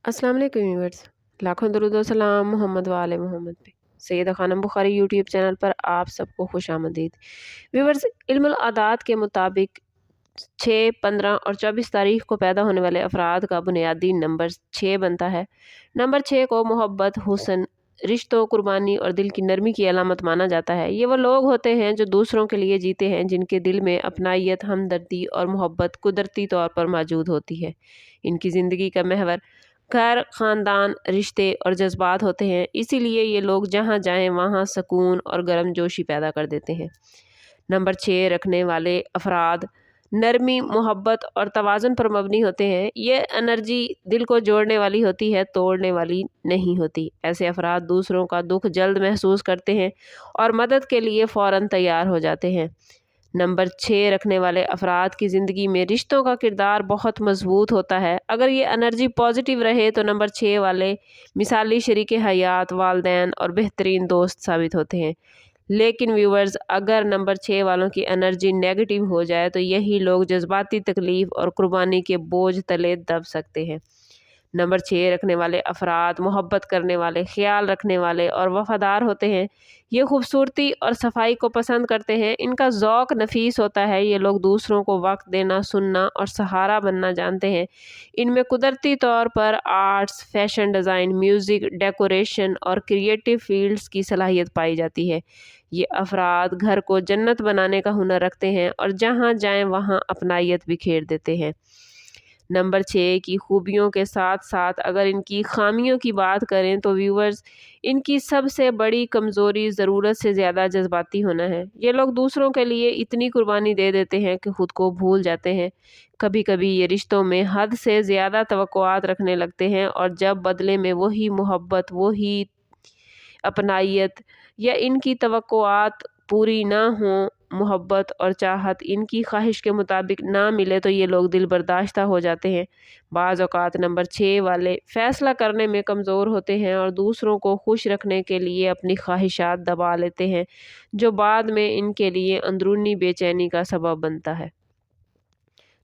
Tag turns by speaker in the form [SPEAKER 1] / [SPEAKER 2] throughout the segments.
[SPEAKER 1] अस्सलाम वालेकुम व्यूअर्स। लाखों दरूद व सलाम मोहम्मद वाले मोहम्मद पे। सैयदा खानम बुखारी यूट्यूब चैनल पर आप सबको खुशामदीद। व्यूअर्स, इल्मुल आदात के मुताबिक 6, 15 और 24 तारीख को पैदा होने वाले अफराद का बुनियादी नंबर 6 बनता है। नंबर 6 को मोहब्बत, हुस्न, रिश्तों, कुर्बानी और दिल की नरमी की अलामत माना जाता है। ये वो लोग होते हैं जो दूसरों के लिए जीते हैं, जिनके दिल में अपनायत, हमदर्दी और मोहब्बत कुदरती तौर पर मौजूद होती है। इनकी ज़िंदगी का महवर घर, ख़ानदान, रिश्ते और जज्बात होते हैं। इसीलिए ये लोग जहाँ जाएं वहाँ सुकून और गर्मजोशी पैदा कर देते हैं। नंबर 6 रखने वाले अफराद नरमी, मोहब्बत और तवाज़ुन पर मबनी होते हैं। ये एनर्जी दिल को जोड़ने वाली होती है, तोड़ने वाली नहीं होती। ऐसे अफराद दूसरों का दुख जल्द महसूस करते हैं और मदद के लिए फ़ौरन तैयार हो जाते हैं। नंबर 6 रखने वाले अफराद की ज़िंदगी में रिश्तों का किरदार बहुत मजबूत होता है। अगर ये एनर्जी पॉजिटिव रहे तो नंबर 6 वाले मिसाली शरीक हयात, वालदैन और बेहतरीन दोस्त साबित होते हैं। लेकिन व्यूवर्स, अगर नंबर 6 वालों की एनर्जी नेगेटिव हो जाए तो यही लोग जज्बाती तकलीफ़ और कुर्बानी के बोझ तले दब सकते हैं। नंबर 6 रखने वाले अफराद मोहब्बत करने वाले, ख्याल रखने वाले और वफ़ादार होते हैं। ये खूबसूरती और सफाई को पसंद करते हैं। इनका ज़ौक़ नफीस होता है। ये लोग दूसरों को वक्त देना, सुनना और सहारा बनना जानते हैं। इनमें कुदरती तौर पर arts, fashion design, music, decoration और क्रिएटिव फील्ड्स की सलाहियत पाई जाती है। ये अफराद घर को जन्नत बनाने का हुनर रखते हैं और जहाँ जाएं वहाँ अपनायत बिखेर देते हैं। नंबर 6 की खूबियों के साथ साथ अगर इनकी खामियों की बात करें तो व्यूवर्स, इनकी सबसे बड़ी कमज़ोरी ज़रूरत से ज़्यादा जज्बाती होना है। ये लोग दूसरों के लिए इतनी कुर्बानी दे देते हैं कि ख़ुद को भूल जाते हैं। कभी कभी ये रिश्तों में हद से ज़्यादा तवक्कुआत रखने लगते हैं और जब बदले में वही मोहब्बत, वही अपनायत या इनकी तवक्कुआत पूरी ना हो, मोहब्बत और चाहत इनकी ख्वाहिश के मुताबिक ना मिले तो ये लोग दिल बर्दाश्ता हो जाते हैं। बाज़ औक़ात नंबर 6 वाले फ़ैसला करने में कमज़ोर होते हैं और दूसरों को खुश रखने के लिए अपनी ख्वाहिशात दबा लेते हैं, जो बाद में इनके लिए अंदरूनी बेचैनी का सबब बनता है।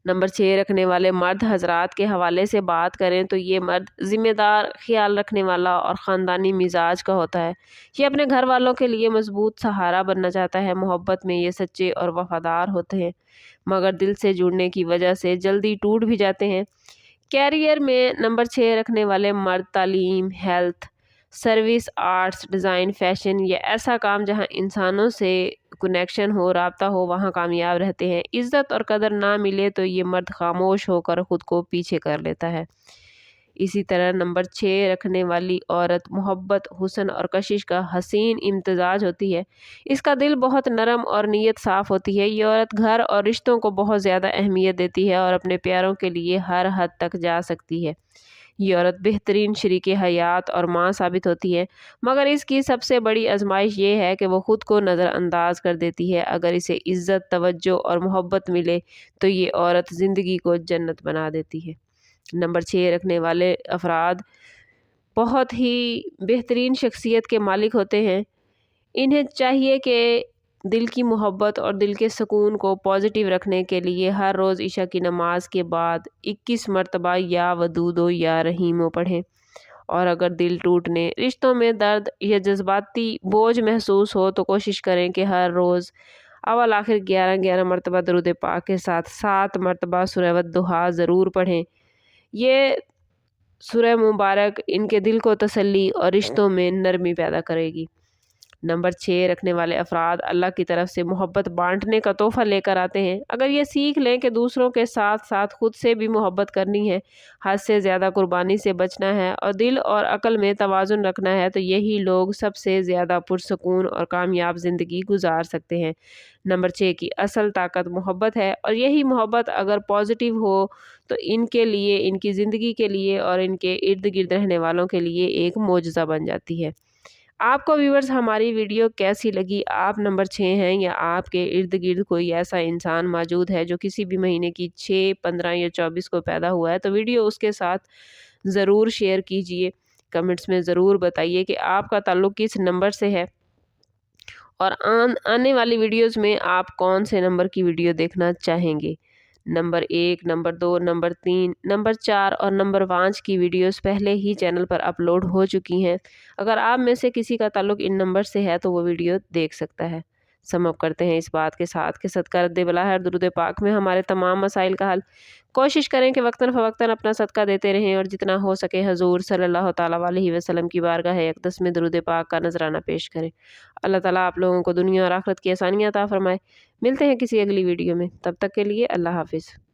[SPEAKER 1] नंबर 6 रखने वाले मर्द हज़रात के हवाले से बात करें तो ये मर्द ज़िम्मेदार, ख़्याल रखने वाला और ख़ानदानी मिजाज का होता है। ये अपने घर वालों के लिए मजबूत सहारा बनना चाहता है। मोहब्बत में ये सच्चे और वफ़ादार होते हैं, मगर दिल से जुड़ने की वजह से जल्दी टूट भी जाते हैं। कैरियर में नंबर 6 रखने वाले मर्द तालीम, health, service, arts, design, fashion या ऐसा काम जहां इंसानों से कनेक्शन हो, राब्ता हो, वहां कामयाब रहते हैं। इज़्ज़त और कदर ना मिले तो ये मर्द खामोश होकर ख़ुद को पीछे कर लेता है। इसी तरह नंबर 6 रखने वाली औरत मोहब्बत, हुस्न और कशिश का हसीन इम्तिजाज होती है। इसका दिल बहुत नरम और नीयत साफ़ होती है। ये औरत घर और रिश्तों को बहुत ज़्यादा अहमियत देती है और अपने प्यारों के लिए हर हद तक जा सकती है। ये औरत बेहतरीन शरीके हयात और माँ साबित होती है, मगर इसकी सबसे बड़ी आजमाइश ये है कि वो ख़ुद को नज़रअंदाज कर देती है। अगर इसे इज़्ज़त, तवज्जो और मोहब्बत मिले तो ये औरत ज़िंदगी को जन्नत बना देती है। नंबर 6 रखने वाले अफराद बहुत ही बेहतरीन शख्सियत के मालिक होते हैं। इन्हें चाहिए कि दिल की मोहब्बत और दिल के सुकून को पॉजिटिव रखने के लिए हर रोज़ इशा की नमाज के बाद 21 मरतबा या वदूदो या रहीमो पढ़ें। और अगर दिल टूटने, रिश्तों में दर्द या जज्बाती बोझ महसूस हो तो कोशिश करें कि हर रोज़ अव्वल आखिर 11-11 मरतबा दरूद पाक के साथ 7 मरतबा सूरह वद्दुहा ज़रूर पढ़ें। ये सूरह मुबारक इनके दिल को तसल्ली और रिश्तों में नरमी पैदा करेगी। नंबर 6 रखने वाले अफराद अल्लाह की तरफ से मोहब्बत बांटने का तोहफ़ा लेकर आते हैं। अगर ये सीख लें कि दूसरों के साथ साथ खुद से भी मोहब्बत करनी है, हद से ज़्यादा कुर्बानी से बचना है और दिल और अक्ल में तवाज़ुन रखना है, तो यही लोग सबसे ज़्यादा पुरसुकून और कामयाब ज़िंदगी गुजार सकते हैं। नंबर 6 की असल ताकत मोहब्बत है और यही मोहब्बत अगर पॉजिटिव हो तो इनके लिए, इनकी ज़िंदगी के लिए और इनके इर्द गिर्द रहने वालों के लिए एक मोजज़ा बन जाती है। आपको व्यूअर्स हमारी वीडियो कैसी लगी? आप नंबर 6 हैं या आपके इर्द गिर्द कोई ऐसा इंसान मौजूद है जो किसी भी महीने की 6, 15 या 24 को पैदा हुआ है? तो वीडियो उसके साथ ज़रूर शेयर कीजिए। कमेंट्स में ज़रूर बताइए कि आपका ताल्लुक़ किस नंबर से है और आने वाली वीडियोज़ में आप कौन से नंबर की वीडियो देखना चाहेंगे। نمبر 1، نمبر 2، نمبر 3، نمبر 4 اور نمبر 5 کی ویڈیوز پہلے ہی چینل پر اپلوڈ ہو چکی ہیں۔ اگر آپ میں سے کسی کا تعلق ان نمبر سے ہے تو وہ ویڈیو دیکھ سکتا ہے۔ سم اپ کرتے ہیں اس بات کے ساتھ کہ صدقہ رد بلا ہے اور درود پاک میں ہمارے تمام مسائل کا حل۔ کوشش کریں کہ وقتاً فوقتاً اپنا صدقہ دیتے رہیں اور جتنا ہو سکے حضور صلی اللہ تعالیٰ علیہ وسلم کی بارگاہ اقدس میں درود پاک کا نذرانہ پیش کریں۔ اللہ تعالیٰ آپ لوگوں کو دنیا اور آخرت کی آسانیاں عطا فرمائے۔ ملتے ہیں کسی اگلی ویڈیو میں، تب تک کے لیے اللہ حافظ۔